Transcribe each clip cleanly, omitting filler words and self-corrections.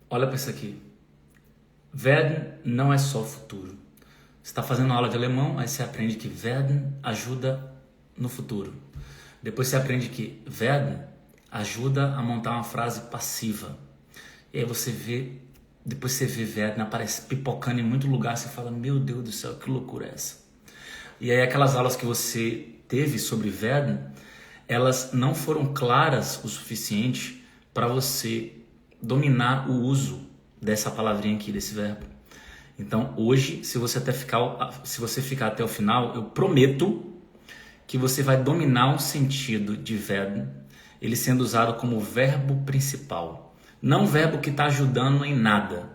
Olha para isso aqui. Werden não é só futuro. Você está fazendo aula de alemão, aí você aprende que werden ajuda no futuro. Depois você aprende que werden ajuda a montar uma frase passiva. E aí você vê, depois você vê werden aparece pipocando em muito lugar, você fala, meu Deus do céu, que loucura é essa? E aí aquelas aulas que você teve sobre werden, elas não foram claras o suficiente para você dominar o uso dessa palavrinha aqui, desse verbo. Então hoje, se você ficar até o final, eu prometo que você vai dominar o sentido de werden, ele sendo usado como verbo principal. Não verbo que está ajudando em nada.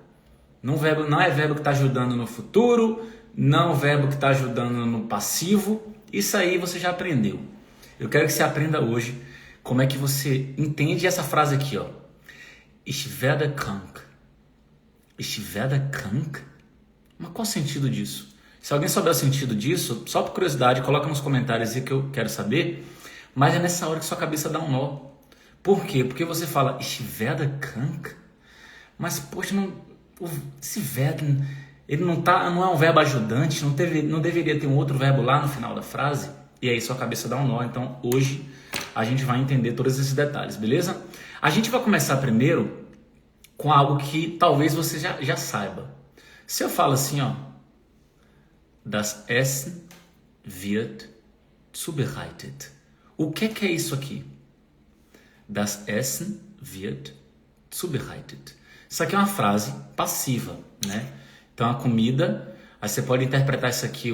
Não é verbo que está ajudando no futuro, não verbo que está ajudando no passivo. Isso aí você já aprendeu. Eu quero que você aprenda hoje como é que você entende essa frase aqui, ó. Ich werde krank. Ich werde krank? Mas qual o sentido disso? Se alguém souber o sentido disso, só por curiosidade, coloca nos comentários aí que eu quero saber. Mas é nessa hora que sua cabeça dá um nó. Por quê? Porque você fala, ich werde krank? Mas, poxa, esse werden, ele não é um verbo ajudante, não deveria ter um outro verbo lá no final da frase? E aí sua cabeça dá um nó. Então, hoje, a gente vai entender todos esses detalhes, beleza? A gente vai começar primeiro com algo que talvez você já saiba. Se eu falo assim, ó, das Essen wird zubereitet. O que é isso aqui? Das Essen wird zubereitet. Isso aqui é uma frase passiva, né? Então a comida, aí você pode interpretar isso aqui,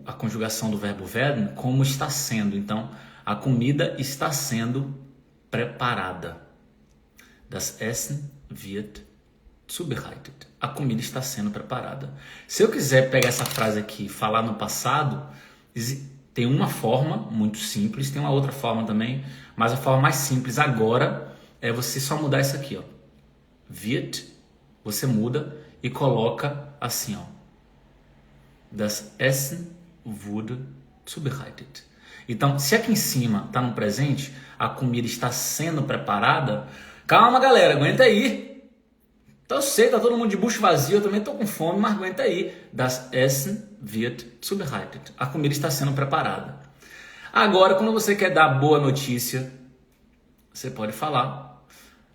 a conjugação do verbo werden, como está sendo. Então a comida está sendo preparada. Das Essen wird zubereitet. A comida está sendo preparada. Se eu quiser pegar essa frase aqui e falar no passado, tem uma forma muito simples, tem uma outra forma também, mas a forma mais simples agora é você só mudar isso aqui, ó. Wird, você muda e coloca assim, ó. Das Essen wurde zubereitet. Então, se aqui em cima está no presente, a comida está sendo preparada, calma galera, aguenta aí. Então eu sei, tá todo mundo de bucho vazio, eu também tô com fome, mas aguenta aí. Das Essen wird zubereitet. A comida está sendo preparada. Agora, quando você quer dar boa notícia, você pode falar,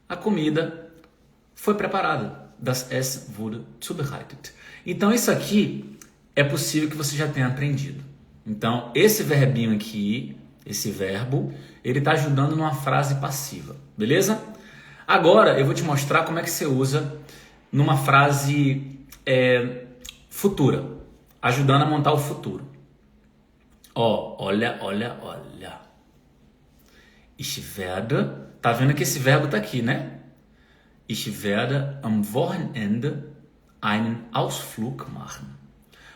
a comida foi preparada. Das Essen wurde zubereitet. Então isso aqui é possível que você já tenha aprendido. Então esse verbinho aqui, esse verbo, ele está ajudando numa frase passiva, beleza? Agora eu vou te mostrar como é que você usa numa frase futura, ajudando a montar o futuro. Ó, olha. Ich werde, tá vendo que esse verbo tá aqui, né? Ich werde am Wochenende einen Ausflug machen.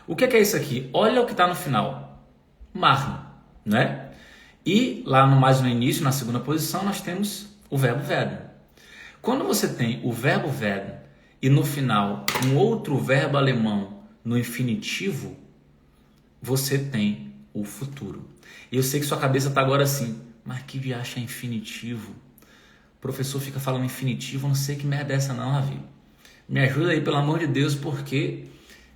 O que é isso aqui? Olha o que tá no final. Machen, né? E lá mais no início, na segunda posição, nós temos o verbo werden. Quando você tem o verbo werden e no final um outro verbo alemão no infinitivo, você tem o futuro. E eu sei que sua cabeça está agora assim, mas que viagem é infinitivo? O professor fica falando infinitivo, eu não sei que merda é essa não, Ravi. Me ajuda aí, pelo amor de Deus, porque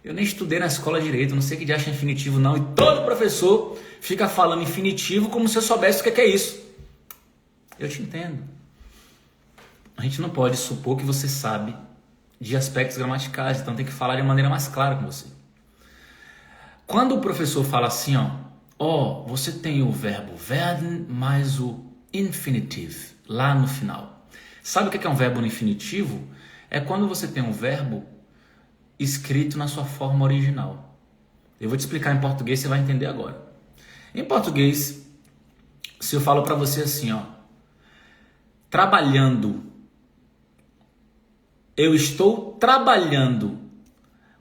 eu nem estudei na escola direito, eu não sei que viagem é infinitivo não. E todo professor fica falando infinitivo como se eu soubesse o que é isso. Eu te entendo. A gente não pode supor que você sabe de aspectos gramaticais, então tem que falar de maneira mais clara com você. Quando o professor fala assim, ó, você tem o verbo werden mais o infinitive lá no final. Sabe o que é um verbo no infinitivo? É quando você tem um verbo escrito na sua forma original. Eu vou te explicar em português, você vai entender agora. Em português, se eu falo para você assim, ó, trabalhando, eu estou trabalhando.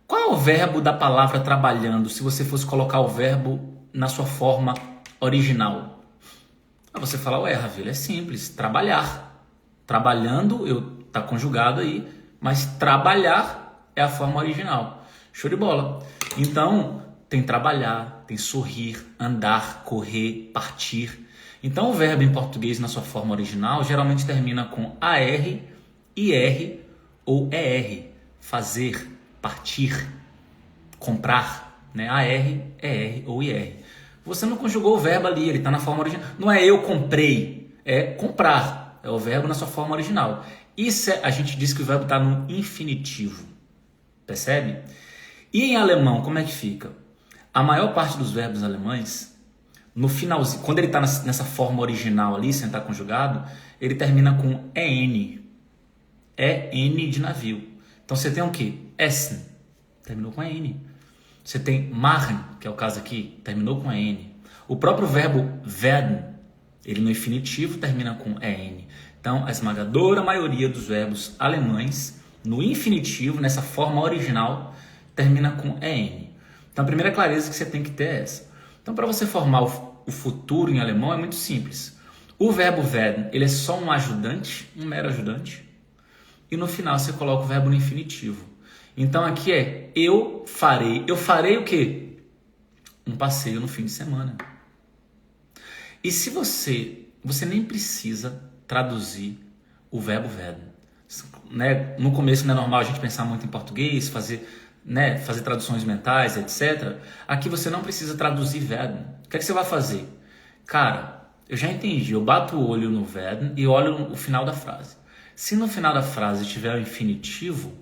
Qual é o verbo da palavra trabalhando, se você fosse colocar o verbo na sua forma original? Aí você fala, ué, Ravilha, é simples, trabalhar. Trabalhando, tá conjugado aí, mas trabalhar é a forma original. Show de bola. Então, tem trabalhar, tem sorrir, andar, correr, partir. Então, o verbo em português na sua forma original geralmente termina com AR, IR ou ER, fazer, partir, comprar, né? AR, ER ou IR. Você não conjugou o verbo ali, ele está na forma original. Não é eu comprei, é comprar. É o verbo na sua forma original. Isso a gente diz que o verbo está no infinitivo. Percebe? E em alemão, como é que fica? A maior parte dos verbos alemães, no finalzinho, quando ele está nessa forma original ali, sem estar conjugado, ele termina com EN. EN de navio. Então você tem o quê? Essen. Terminou com EN. Você tem machen, que é o caso aqui, terminou com EN. O próprio verbo werden, ele no infinitivo termina com EN. Então, a esmagadora maioria dos verbos alemães, no infinitivo, nessa forma original, termina com EN. Então, a primeira clareza que você tem que ter é essa. Então, para você formar o futuro em alemão é muito simples. O verbo werden, ele é só um ajudante, um mero ajudante. E no final você coloca o verbo no infinitivo. Então aqui é eu farei. Eu farei o quê? Um passeio no fim de semana. E se você nem precisa traduzir o verbo werden. Né? No começo não é normal a gente pensar muito em português, fazer traduções mentais, etc. Aqui você não precisa traduzir werden. O que é que você vai fazer? Cara, eu já entendi. Eu bato o olho no werden e olho o final da frase. Se no final da frase tiver o infinitivo,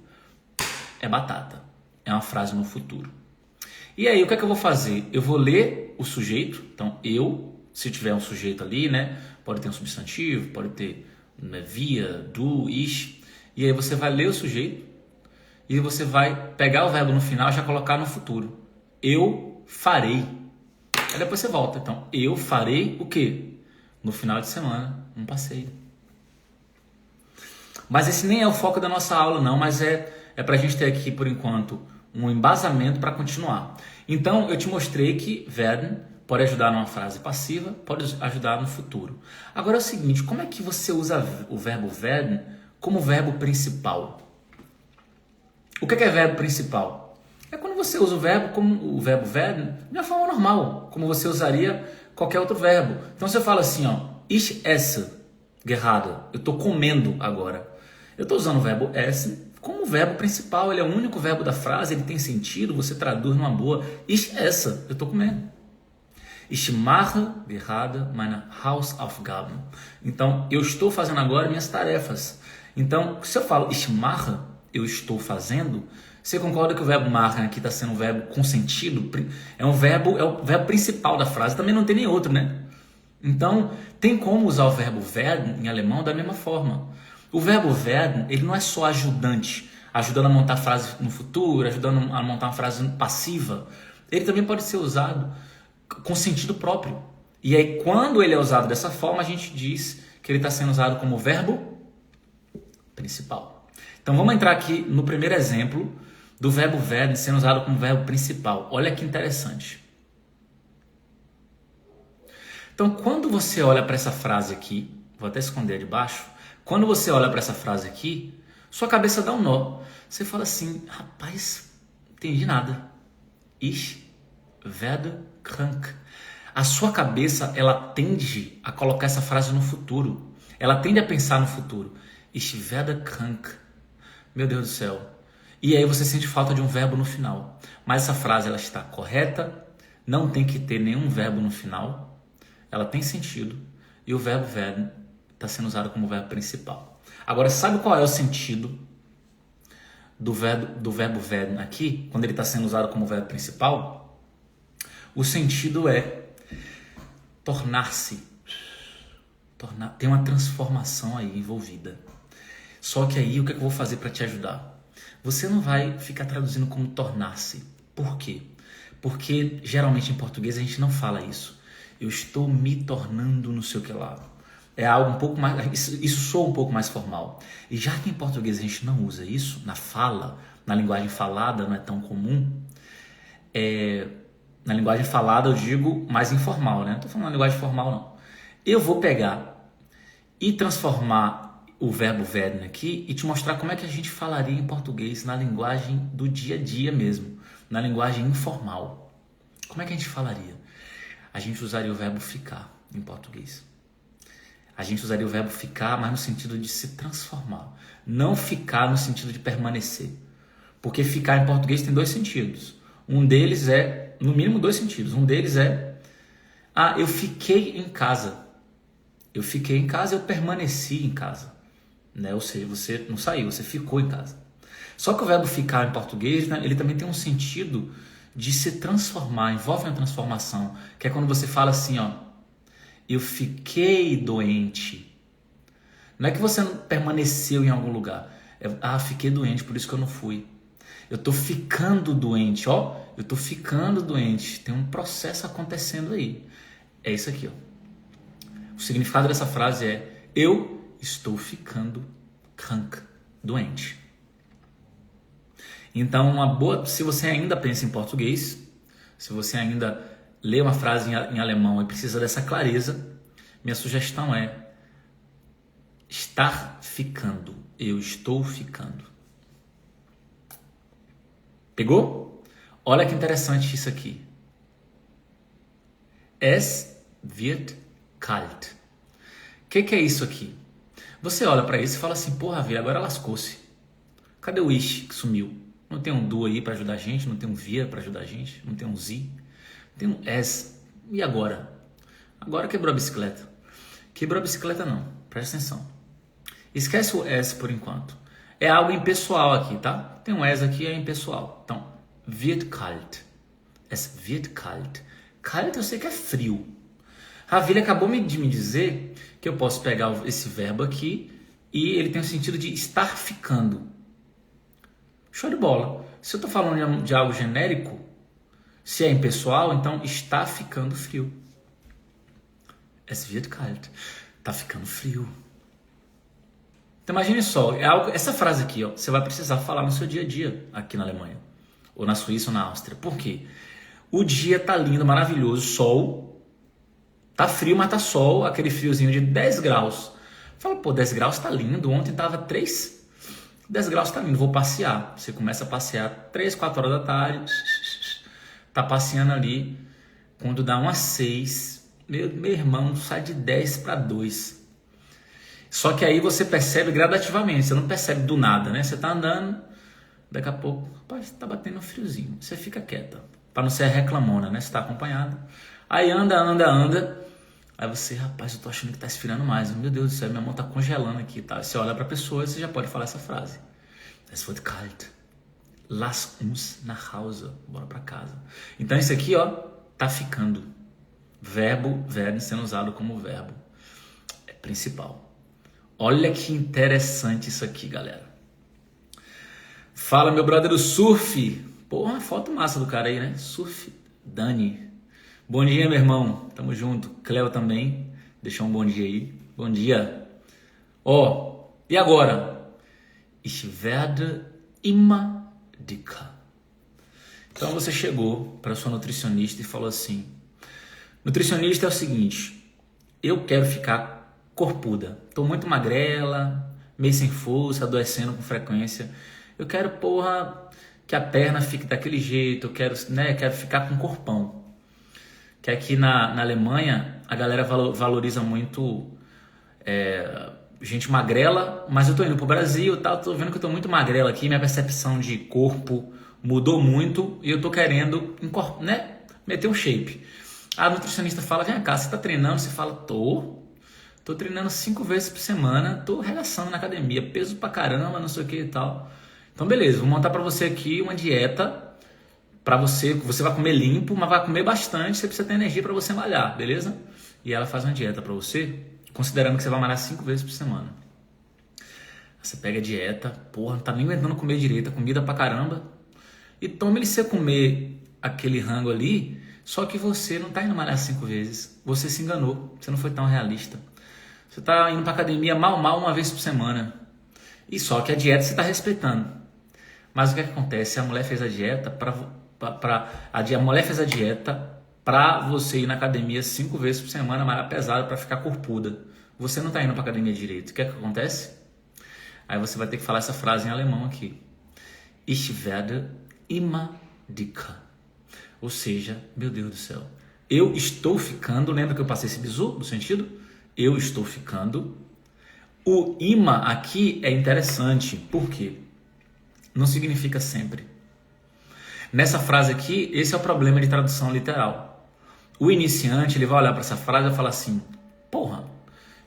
é batata. É uma frase no futuro. E aí, o que é que eu vou fazer? Eu vou ler o sujeito. Então, eu, se tiver um sujeito ali, né? Pode ter um substantivo, pode ter via, du, ich. E aí você vai ler o sujeito e você vai pegar o verbo no final e já colocar no futuro. Eu farei. Aí depois você volta. Então, eu farei o quê? No final de semana, um passeio. Mas esse nem é o foco da nossa aula, não, mas é para a gente ter aqui, por enquanto, um embasamento para continuar. Então, eu te mostrei que werden pode ajudar numa frase passiva, pode ajudar no futuro. Agora é o seguinte, como é que você usa o verbo werden como verbo principal? O que é verbo principal? É quando você usa o verbo como o verbo werden de uma forma normal, como você usaria qualquer outro verbo. Então, você fala assim, ó, ich esse gerade, eu estou comendo agora. Eu estou usando o verbo essen como verbo principal, ele é o único verbo da frase, ele tem sentido, você traduz numa boa. Ich esse, eu estou comendo. Ich mache gerade meine Hausaufgaben. Então, eu estou fazendo agora minhas tarefas. Então, se eu falo ich mache, eu estou fazendo, você concorda que o verbo machen aqui está sendo um verbo com sentido? É o verbo principal da frase, também não tem nem outro, né? Então, tem como usar o verbo werden em alemão da mesma forma. O verbo werden, ele não é só ajudante, ajudando a montar frase no futuro, ajudando a montar uma frase passiva. Ele também pode ser usado com sentido próprio. E aí, quando ele é usado dessa forma, a gente diz que ele está sendo usado como verbo principal. Então, vamos entrar aqui no primeiro exemplo do verbo werden sendo usado como verbo principal. Olha que interessante. Então, quando você olha para essa frase aqui, vou até esconder de baixo, quando você olha para essa frase aqui, sua cabeça dá um nó. Você fala assim, rapaz, não entendi nada. Ich werde krank. A sua cabeça, ela tende a colocar essa frase no futuro. Ela tende a pensar no futuro. Ich werde krank. Meu Deus do céu. E aí você sente falta de um verbo no final. Mas essa frase, ela está correta, não tem que ter nenhum verbo no final. Ela tem sentido. E o verbo werden está sendo usado como verbo principal. Agora, sabe qual é o sentido do verbo werden aqui, quando ele está sendo usado como verbo principal? O sentido é tornar-se. Tem uma transformação aí envolvida. Só que aí, o que eu vou fazer para te ajudar? Você não vai ficar traduzindo como tornar-se. Por quê? Porque geralmente em português a gente não fala isso. Eu estou me tornando no sei o que lá. É algo um pouco mais... Isso soa um pouco mais formal. E já que em português a gente não usa isso, na fala, na linguagem falada não é tão comum. Na linguagem falada eu digo mais informal, né? Não estou falando na linguagem formal, não. Eu vou pegar e transformar o verbo werden aqui e te mostrar como é que a gente falaria em português na linguagem do dia a dia mesmo, na linguagem informal. Como é que a gente falaria? A gente usaria o verbo ficar em português. a gente usaria o verbo ficar, mas no sentido de se transformar. Não ficar no sentido de permanecer. Porque ficar em português tem dois sentidos. Um deles é, no mínimo dois sentidos. Um deles é, eu fiquei em casa. Eu fiquei em casa, eu permaneci em casa. Né? Ou seja, você não saiu, você ficou em casa. Só que o verbo ficar em português, né, ele também tem um sentido de se transformar, envolve uma transformação. Que é quando você fala assim, eu fiquei doente. Não é que você não permaneceu em algum lugar. Fiquei doente, por isso que eu não fui. Eu tô ficando doente, eu tô ficando doente. Tem um processo acontecendo aí. É isso aqui, O significado dessa frase é: eu estou ficando krank, doente. Então, se você ainda pensa em português, se você ainda lê uma frase em alemão e precisa dessa clareza, minha sugestão é estar ficando. Eu estou ficando. Pegou? Olha que interessante isso aqui. Es wird kalt. O que é isso aqui? Você olha para isso e fala assim, porra, velho, agora lascou-se. Cadê o ish que sumiu? Não tem um do aí para ajudar a gente, não tem um via para ajudar a gente, não tem um zi, tem um es. E agora? Agora quebrou a bicicleta. Quebrou a bicicleta não, presta atenção. Esquece o es por enquanto. É algo impessoal aqui, tá? Tem um es aqui, é impessoal. Então, wird kalt. Es wird kalt. Kalt eu sei que é frio. Ravile acabou de me dizer que eu posso pegar esse verbo aqui e ele tem o sentido de estar ficando. Show de bola. Se eu estou falando de algo genérico, se é impessoal, então está ficando frio. Es wird kalt. Está ficando frio. Então imagine só, essa frase aqui, você vai precisar falar no seu dia a dia aqui na Alemanha, ou na Suíça ou na Áustria. Por quê? O dia tá lindo, maravilhoso, sol, tá frio, mas tá sol, aquele friozinho de 10 graus. Fala, 10 graus tá lindo, ontem tava 3, 10 graus tá lindo, vou passear. Você começa a passear 3, 4 horas da tarde, tá passeando ali, quando dá umas 6, meu irmão, sai de 10 para 2. Só que aí você percebe gradativamente, você não percebe do nada, né? Você tá andando, daqui a pouco, rapaz, tá batendo um friozinho. Você fica quieta, para não ser reclamona, né? Você tá acompanhado. Aí anda. Aí você, rapaz, eu tô achando que tá esfriando mais. Meu Deus do céu, minha mão tá congelando aqui, tá? Você olha pra pessoa e você já pode falar essa frase. Es wird kalt. Lass uns nach Hause. Bora pra casa. Então isso aqui, tá ficando. Verbo sendo usado como verbo. É principal. Olha que interessante isso aqui, galera. Fala, meu brother do surf. Porra, foto massa do cara aí, né? Surf Dani. Bom dia, meu irmão. Tamo junto. Cleo também. Deixou um bom dia aí. Bom dia. E agora? Ich werde immer dicker. Então você chegou para sua nutricionista e falou assim: nutricionista, é o seguinte, eu quero ficar corpuda. Tô muito magrela, meio sem força, adoecendo com frequência. Eu quero, que a perna fique daquele jeito. Eu quero, quero ficar com corpão. Que aqui na Alemanha a galera valoriza muito gente magrela, mas eu tô indo pro Brasil, tô vendo que eu tô muito magrela aqui, minha percepção de corpo mudou muito e eu tô querendo meter um shape. A nutricionista fala, vem cá, você tá treinando? Você fala, tô treinando 5 vezes por semana, tô arregaçando na academia, peso pra caramba, não sei o que e tal. Então beleza, vou montar pra você aqui uma dieta pra você vai comer limpo, mas vai comer bastante, você precisa ter energia pra você malhar, beleza? E ela faz uma dieta pra você, considerando que você vai malhar 5 vezes por semana. Você pega a dieta, não tá nem aguentando comer direito, comida pra caramba, e toma ele você comer aquele rango ali, só que você não tá indo malhar 5 vezes, você se enganou, você não foi tão realista. Você tá indo pra academia mal uma vez por semana, e só que a dieta você tá respeitando. Mas o que acontece? A mulher fez a dieta para você ir na academia 5 vezes por semana, malhar pesado para ficar corpuda. Você não está indo para academia direito. O que acontece? Aí você vai ter que falar essa frase em alemão aqui. Ich werde immer dicker. Ou seja, meu Deus do céu, eu estou ficando, lembra que eu passei esse bizu do sentido? eu estou ficando. O ima aqui é interessante, por quê? Não significa sempre. Nessa frase aqui, esse é o problema de tradução literal. O iniciante, ele vai olhar para essa frase e vai falar assim, porra,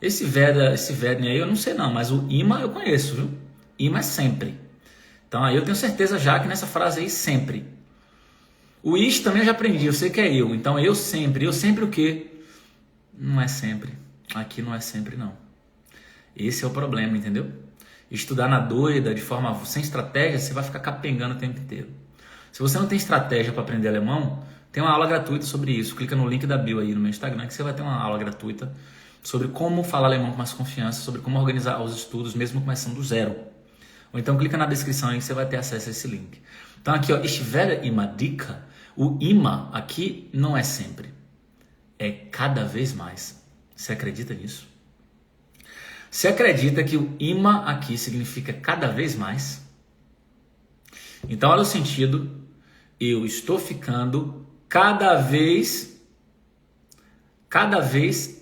esse werden aí eu não sei não, mas o ima eu conheço, viu? Ima é sempre. Então aí eu tenho certeza já que nessa frase aí, sempre. O is também eu já aprendi, eu sei que é eu. Então eu sempre o quê? Não é sempre. Aqui não é sempre não. Esse é o problema, entendeu? Estudar na doida, de forma sem estratégia, você vai ficar capengando o tempo inteiro. Se você não tem estratégia para aprender alemão, tem uma aula gratuita sobre isso. Clica no link da bio aí no meu Instagram que você vai ter uma aula gratuita sobre como falar alemão com mais confiança, sobre como organizar os estudos mesmo começando do zero. Ou então clica na descrição aí que você vai ter acesso a esse link. Então aqui, ó, ich werde immer dicker. O ima aqui não é sempre. É cada vez mais. Você acredita nisso? Você acredita que o ima aqui significa cada vez mais? Então olha o sentido. Eu estou ficando cada vez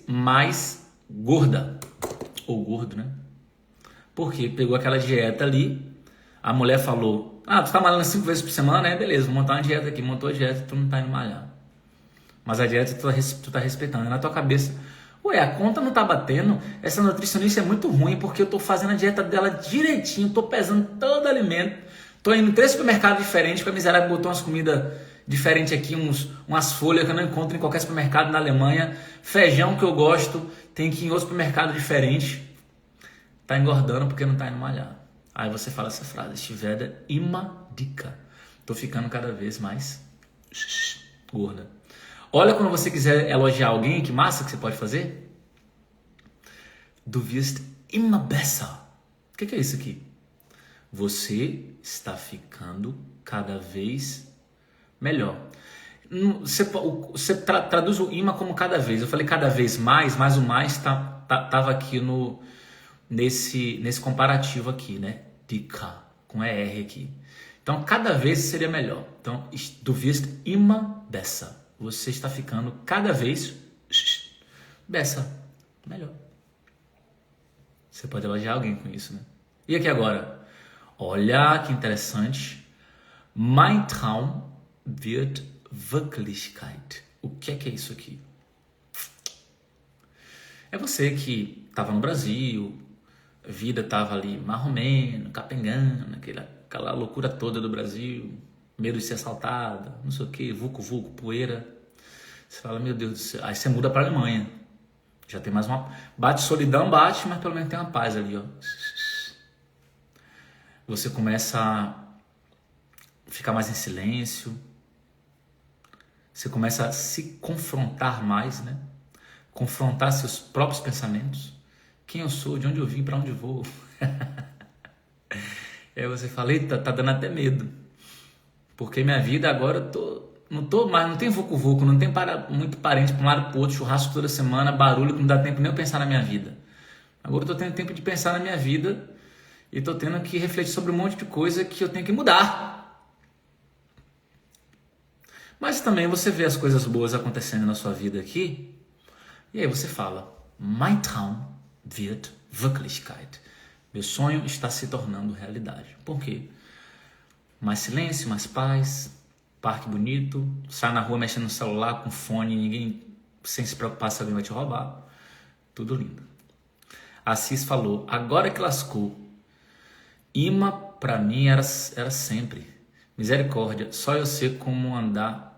mais gorda. Ou gordo, né? Porque pegou aquela dieta ali, a mulher falou, tu tá malhando 5 vezes por semana, né? Beleza, vou montar uma dieta aqui. Montou a dieta, tu não tá indo malhar. Mas a dieta tu tá respeitando. Na tua cabeça, ué, a conta não tá batendo, essa nutricionista é muito ruim porque eu tô fazendo a dieta dela direitinho, tô pesando todo alimento, tô indo em 3 supermercados diferentes, porque a miserável botou umas comidas diferentes aqui, umas folhas que eu não encontro em qualquer supermercado na Alemanha, feijão que eu gosto, tem que ir em outro supermercado diferente. Tá engordando porque não tá indo malhar. Aí você fala essa frase, ich werde immer dicker. Tô ficando cada vez mais gorda. Olha quando você quiser elogiar alguém, que massa que você pode fazer. Du wirst immer besser. O que é isso aqui? Você está ficando cada vez melhor. Você traduz o ima como cada vez. Eu falei cada vez mais, mas o mais tava aqui nesse comparativo aqui, né? Dicker, com ER aqui. Então, cada vez seria melhor. Então, du wirst immer besser. Você está ficando cada vez besser, melhor. Você pode elogiar alguém com isso, né? E aqui agora, olha que interessante. Mein Traum wird Wirklichkeit. O que é isso aqui? É você que estava no Brasil, a vida estava ali marromeno, capengando, aquela loucura toda do Brasil, medo de ser assaltada, não sei o que, vulco, poeira. Você fala, meu Deus do céu. Aí você muda para a Alemanha. Já tem mais uma... Bate solidão, mas pelo menos tem uma paz ali, ó. Você começa a ficar mais em silêncio. Você começa a se confrontar mais, né? Confrontar seus próprios pensamentos. Quem eu sou, de onde eu vim, para onde eu vou. E aí você fala, eita, tá dando até medo. Porque minha vida agora não tem vucu-vucu, não tem muito parente para um lado para o outro, churrasco toda semana, barulho que não dá tempo nem eu pensar na minha vida. Agora eu tô tendo tempo de pensar na minha vida e tô tendo que refletir sobre um monte de coisa que eu tenho que mudar. Mas também você vê as coisas boas acontecendo na sua vida aqui, e aí você fala, mein Traum wird Wirklichkeit. Meu sonho está se tornando realidade. Por quê? Mais silêncio, mais paz, parque bonito, sai na rua mexendo no celular com fone, ninguém sem se preocupar se alguém vai te roubar. Tudo lindo. Assis falou, agora que lascou. Ima pra mim era sempre. Misericórdia, só eu sei como andar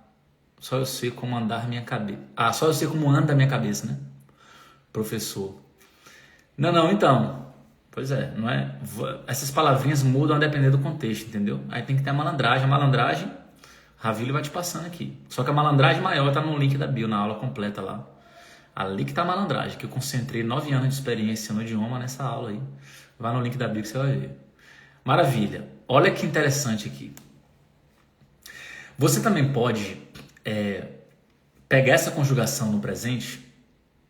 minha cabeça. Só eu sei como anda a minha cabeça, né? Professor. Não, então. Pois é, não é? Essas palavrinhas mudam a depender do contexto, entendeu? Aí tem que ter a malandragem. A malandragem, Ravilho vai te passando aqui. Só que a malandragem maior tá no link da bio, na aula completa lá. Ali que tá a malandragem, que eu concentrei 9 anos de experiência no idioma nessa aula aí. Vai no link da bio que você vai ver. Maravilha. Olha que interessante aqui. Você também pode pegar essa conjugação no presente.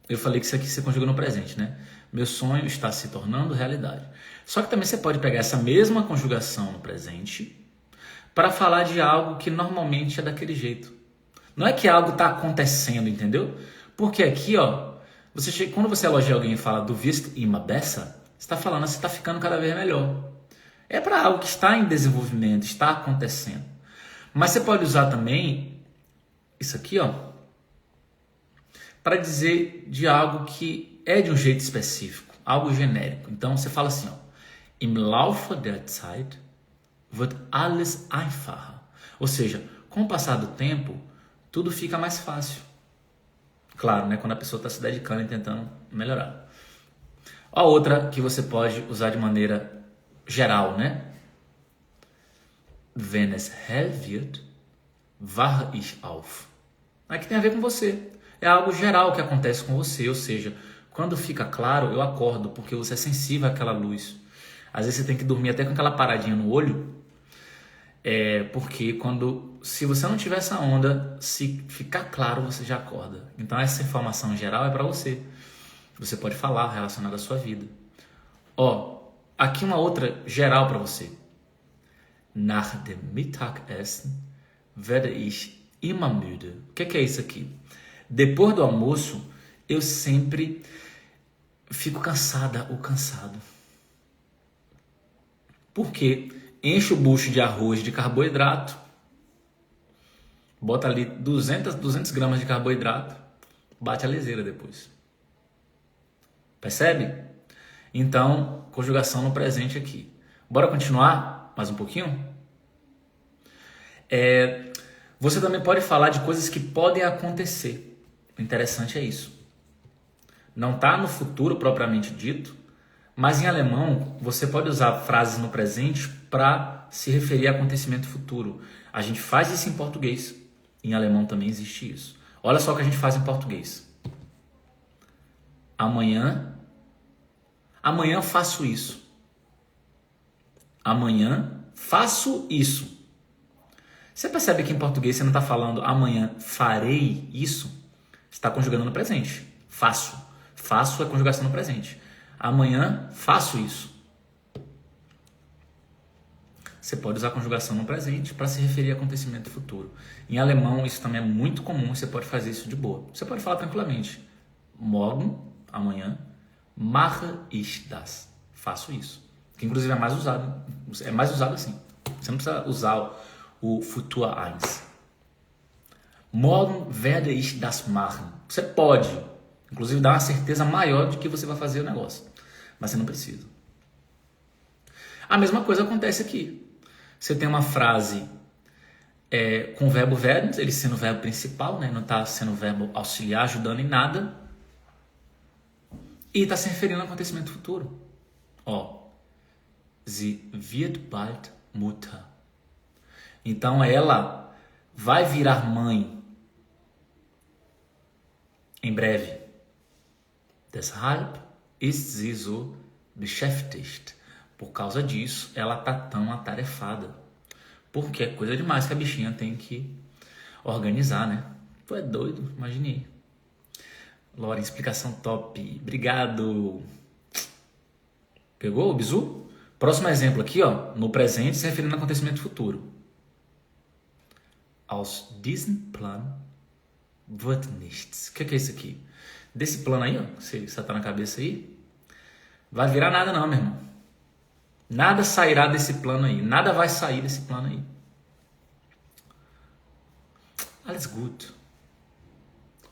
Eu falei que isso aqui se conjuga no presente, né? Meu sonho está se tornando realidade. Só que também você pode pegar essa mesma conjugação no presente para falar de algo que normalmente é daquele jeito. Não é que algo está acontecendo, entendeu? Porque aqui, ó, Quando você elogia alguém e fala du wirst immer besser, você está falando, você está ficando cada vez melhor. É para algo que está em desenvolvimento, está acontecendo. Mas você pode usar também isso aqui, ó, para dizer de algo que é de um jeito específico, algo genérico. Então você fala assim, ó, im Laufe der Zeit wird alles einfacher. Ou seja, com o passar do tempo, tudo fica mais fácil. Claro, né? Quando a pessoa está se dedicando e tentando melhorar. A outra que você pode usar de maneira geral, né? Wenn es hell wird, wache ich auf. Aqui tem a ver com você. É algo geral que acontece com você. Ou seja, quando fica claro, eu acordo, porque você é sensível àquela luz. Às vezes você tem que dormir até com aquela paradinha no olho. Porque se você não tiver essa onda, se ficar claro, você já acorda. Então essa informação geral é para você. Você pode falar relacionada à sua vida. Ó, aqui uma outra geral para você. Nach dem Mittagessen werde ich immer müde. O que é isso aqui? Depois do almoço, eu sempre fico cansada ou cansado. Por quê? Enche o bucho de arroz, de carboidrato, bota ali 200 gramas de carboidrato, bate a leseira depois. Percebe? Então, conjugação no presente aqui. Bora continuar mais um pouquinho? Você também pode falar de coisas que podem acontecer. O interessante é isso. Não está no futuro propriamente dito, mas em alemão você pode usar frases no presente para se referir a acontecimento futuro. A gente faz isso em português. Em alemão também existe isso. Olha só o que a gente faz em português. Amanhã faço isso. Amanhã faço isso. Você percebe que em português você não está falando amanhã farei isso? Você está conjugando no presente. Faço. Faço é conjugação no presente. Amanhã faço isso. Você pode usar a conjugação no presente para se referir a acontecimento futuro. Em alemão isso também é muito comum, você pode fazer isso de boa. Você pode falar tranquilamente. Morgen, amanhã, mache ich das. Faço isso. Que inclusive é mais usado assim. Você não precisa usar o Futur 1. Morgen werde ich das machen. Você pode, inclusive, dar uma certeza maior de que você vai fazer o negócio. Mas você não precisa. A mesma coisa acontece aqui. Você tem uma frase com o verbo werden, ele sendo o verbo principal, né? Não está sendo o verbo auxiliar, ajudando em nada. E está se referindo ao acontecimento futuro. Ó, sie wird bald Mutter. Então ela vai virar mãe em breve. Deshalb ist sie so beschäftigt. Por causa disso, ela tá tão atarefada. Porque é coisa demais que a bichinha tem que organizar, né? Tu é doido? Imaginei. Laura, explicação top. Obrigado. Pegou o bizu? Próximo exemplo aqui, ó, no presente se referindo ao acontecimento futuro. Aus diesem Plan wird nichts. O que é isso aqui? Desse plano aí, ó, se você tá na cabeça aí, vai virar nada não, meu irmão. Nada sairá desse plano aí. Nada vai sair desse plano aí. Alles gut.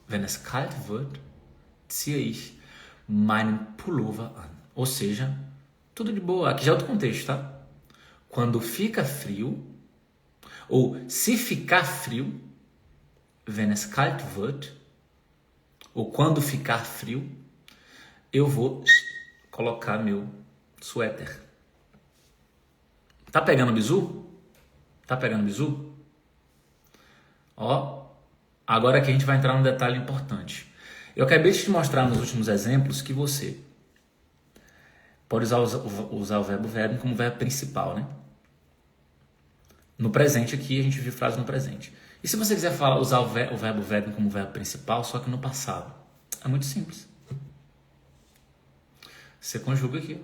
Wenn es kalt wird, ziehe ich meinen Pullover an. Ou seja, tudo de boa. Aqui já é outro contexto, tá? Quando fica frio, ou se ficar frio, wenn es kalt wird, ou quando ficar frio, eu vou colocar meu suéter. Tá pegando o bizu? Tá pegando o bizu? Ó, agora aqui a gente vai entrar num detalhe importante. Eu acabei de te mostrar nos últimos exemplos que você pode usar o verbo werden como verbo principal, né? No presente aqui a gente viu frase no presente. E se você quiser usar o verbo werden como verbo principal, só que no passado? É muito simples. Você conjuga aqui.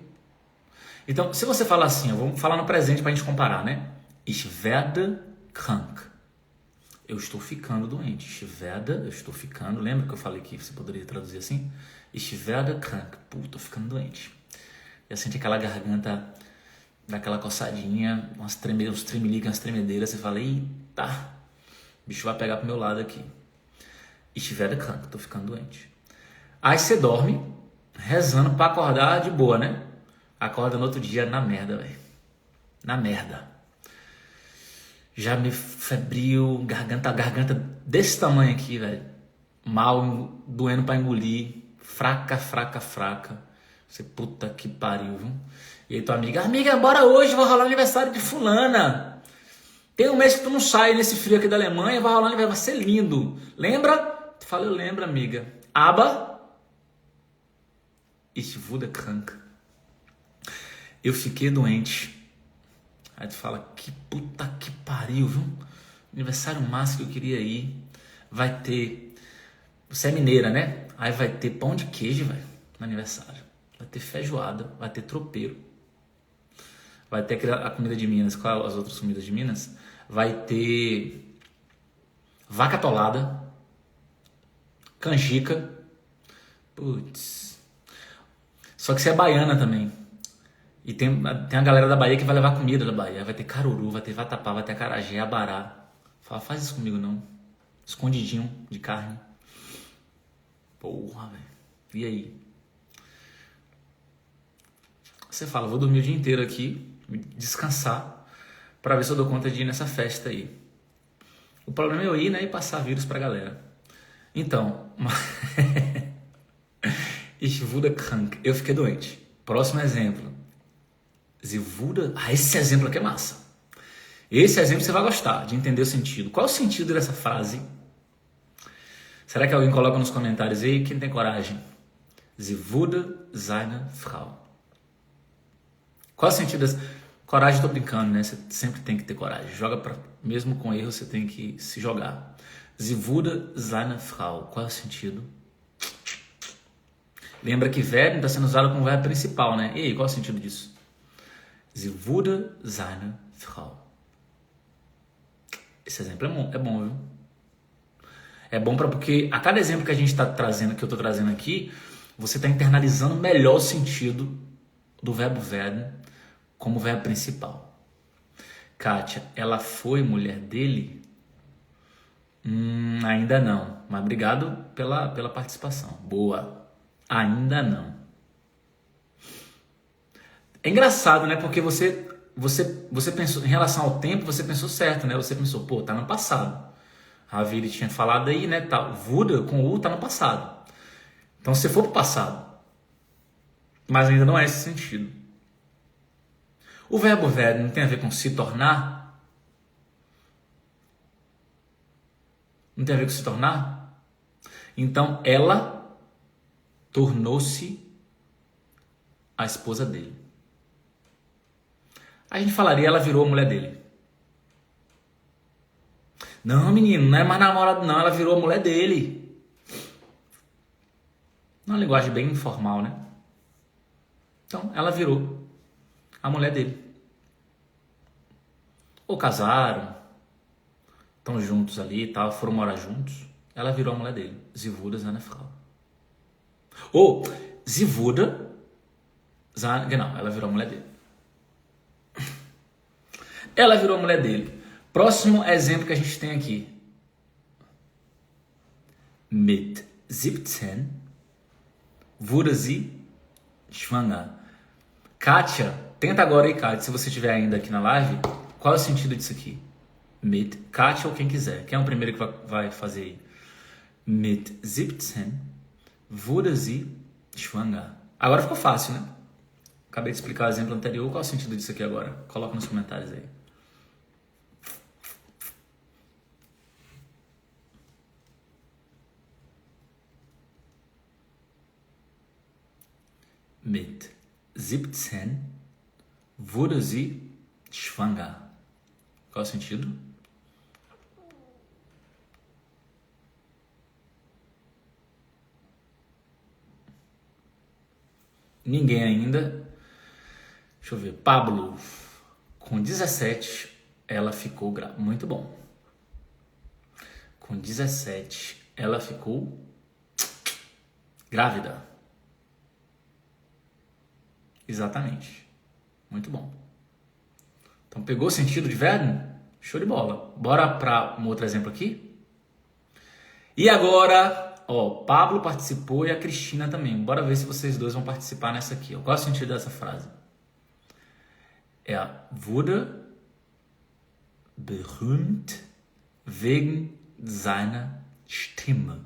Então, se você falar assim, vamos falar no presente para a gente comparar, né? Ich werde krank. Eu estou ficando doente. Ich werde, eu estou ficando. Lembra que eu falei que você poderia traduzir assim? Ich werde krank. Pô, tô ficando doente. Já sente aquela garganta, daquela coçadinha, uns tremeliques, umas tremedeiras. Você fala, eita, o bicho vai pegar pro meu lado aqui. Ich werde krank, tô ficando doente. Aí você dorme, rezando pra acordar de boa, né? Acorda no outro dia na merda, velho. Na merda. Já me febril, garganta desse tamanho aqui, velho. Mal, doendo pra engolir. Fraca. Você, puta que pariu, viu? E aí tua amiga, bora hoje, vai rolar aniversário de fulana. Tem um mês que tu não sai nesse frio aqui da Alemanha, vai rolar aniversário, vai ser lindo. Lembra? Tu fala, eu lembro, amiga. Aber ich wurde krank. Eu fiquei doente. Aí tu fala, que puta que pariu, viu? Aniversário máximo que eu queria ir. Vai ter... Você é mineira, né? Aí vai ter pão de queijo, velho, no aniversário. Vai ter feijoada, vai ter tropeiro. Vai ter a comida de Minas. Qual as outras comidas de Minas? Vai ter vaca atolada, canjica. Putz. Só que você é baiana também. E tem a galera da Bahia que vai levar comida da Bahia. Vai ter caruru, vai ter vatapá, vai ter acarajé, abará. Fala, faz isso comigo não. Escondidinho de carne. Porra, velho. E aí? Você fala, vou dormir o dia inteiro aqui, descansar, pra ver se eu dou conta de ir nessa festa aí. O problema é eu ir, né, e passar vírus pra galera. Então, ich wurde krank. Eu fiquei doente. Próximo exemplo. Sie wurde... esse exemplo aqui é massa. Esse exemplo você vai gostar de entender o sentido. Qual é o sentido dessa frase? Será que alguém coloca nos comentários aí? Quem tem coragem? Sie wurde seine Frau. Qual é o sentido dessa... Coragem, tô brincando, né? Você sempre tem que ter coragem. Mesmo com erro, você tem que se jogar. Sie wurde seine Frau. Qual é o sentido? Lembra que verbo está sendo usado como verbo principal, né? E aí, qual é o sentido disso? Sie wurde seine Frau. Esse exemplo é bom, viu? É bom porque a cada exemplo que a gente está trazendo, que eu estou trazendo aqui, você está internalizando melhor o sentido do verbo werden como verbo principal. Kátia, ela foi mulher dele? Ainda não. Mas obrigado pela participação. Boa. Ainda não. É engraçado, né? Porque você pensou, em relação ao tempo, você pensou certo, né? Você pensou, pô, tá no passado. A Vili tinha falado aí, né? Tá, wurde com U tá no passado. Então, se for pro passado. Mas ainda não é esse sentido. O verbo werden não tem a ver com se tornar? Não tem a ver com se tornar? Então, ela tornou-se a esposa dele. A gente falaria, ela virou a mulher dele. Não, menino, não é mais namorado não, ela virou a mulher dele. Uma linguagem bem informal, né? Então, ela virou a mulher dele. Ou casaram, estão juntos ali e tal, foram morar juntos. Ela virou a mulher dele. Sie wurde seine Frau. Ou, sie wurde seine... Genau, ela virou a mulher dele. Ela virou a mulher dele. Próximo exemplo que a gente tem aqui. Mit 17 wurde sie schwanger. Kátia, tenta agora aí, Kátia, se você estiver ainda aqui na live, qual é o sentido disso aqui? Mit Kátia ou quem quiser. Quem é o primeiro que vai fazer aí? Mit 17 wurde sie schwanger. Agora ficou fácil, né? Acabei de explicar o exemplo anterior. Qual é o sentido disso aqui agora? Coloca nos comentários aí. Mit 17 wurde sie schwanger. Qual é o sentido? Ninguém ainda. Deixa eu ver. Pablo, com 17, ela ficou grávida. Muito bom. Com 17, ela ficou grávida. Exatamente. Muito bom. Então, pegou o sentido de werden? Show de bola. Bora para um outro exemplo aqui? E agora, ó, Pablo participou e a Cristina também. Bora ver se vocês dois vão participar nessa aqui. Qual é o sentido dessa frase? Er wurde berühmt wegen seiner Stimme.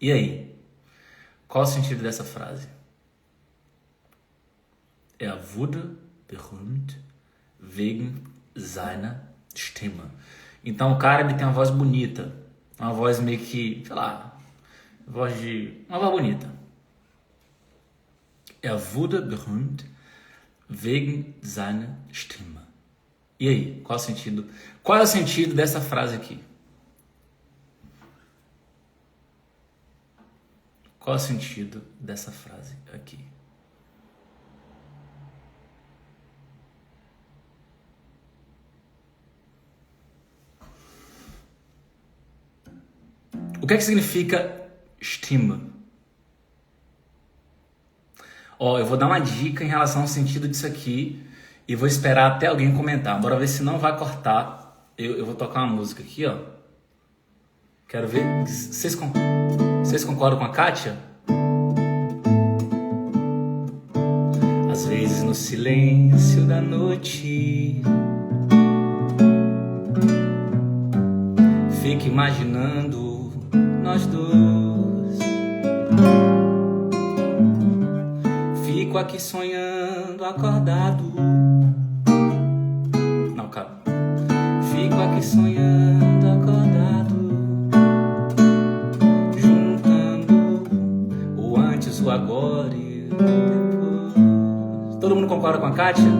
E aí? Qual é o sentido dessa frase? Er wurde berühmt wegen seiner Stimme. Então o cara ele tem uma voz bonita, uma voz meio que, sei lá, uma voz bonita. Er wurde berühmt wegen seiner Stimme. E aí, qual é o sentido dessa frase aqui? Qual é o sentido dessa frase aqui? O que é que significa Stimme? Ó, eu vou dar uma dica em relação ao sentido disso aqui e vou esperar até alguém comentar. Bora ver se não vai cortar. Eu vou tocar uma música aqui, ó. Quero ver. Vocês concordam com a Kátia? Às vezes no silêncio da noite fico imaginando nós dois. Fico aqui sonhando acordado. Não, calma. Fico aqui sonhando acordado, juntando o antes, o agora e o depois. Todo mundo concorda com a Kátia?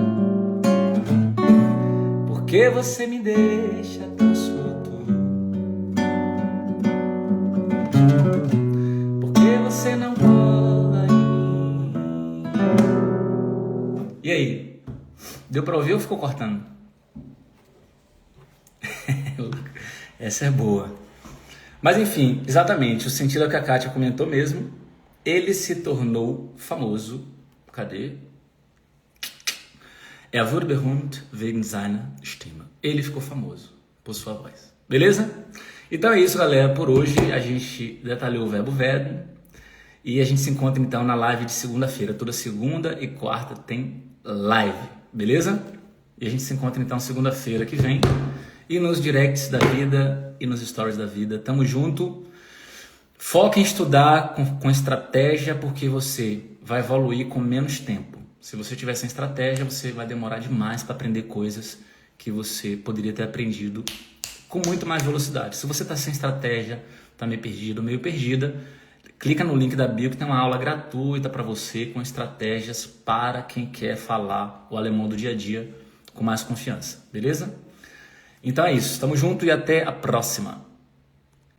Por que você me deixa tão solto? Por que você não cola em mim? E aí? Deu pra ouvir ou ficou cortando? Essa é boa. Mas enfim, exatamente, o sentido é que a Kátia comentou mesmo. Ele se tornou famoso. Cadê? Er wurde berühmt wegen seiner Stimme. Ele ficou famoso por sua voz. Beleza? Então é isso, galera. Por hoje a gente detalhou o verbo werden. E a gente se encontra então na live de segunda-feira. Toda segunda e quarta tem live. Beleza? E a gente se encontra então segunda-feira que vem. E nos directs da vida e nos stories da vida. Tamo junto. Foca em estudar com estratégia, porque você vai evoluir com menos tempo. Se você tiver sem estratégia, você vai demorar demais para aprender coisas que você poderia ter aprendido com muito mais velocidade. Se você está sem estratégia, está meio perdido, meio perdida, clica no link da bio que tem uma aula gratuita para você com estratégias para quem quer falar o alemão do dia a dia com mais confiança. Beleza? Então é isso. Tamo junto e até a próxima.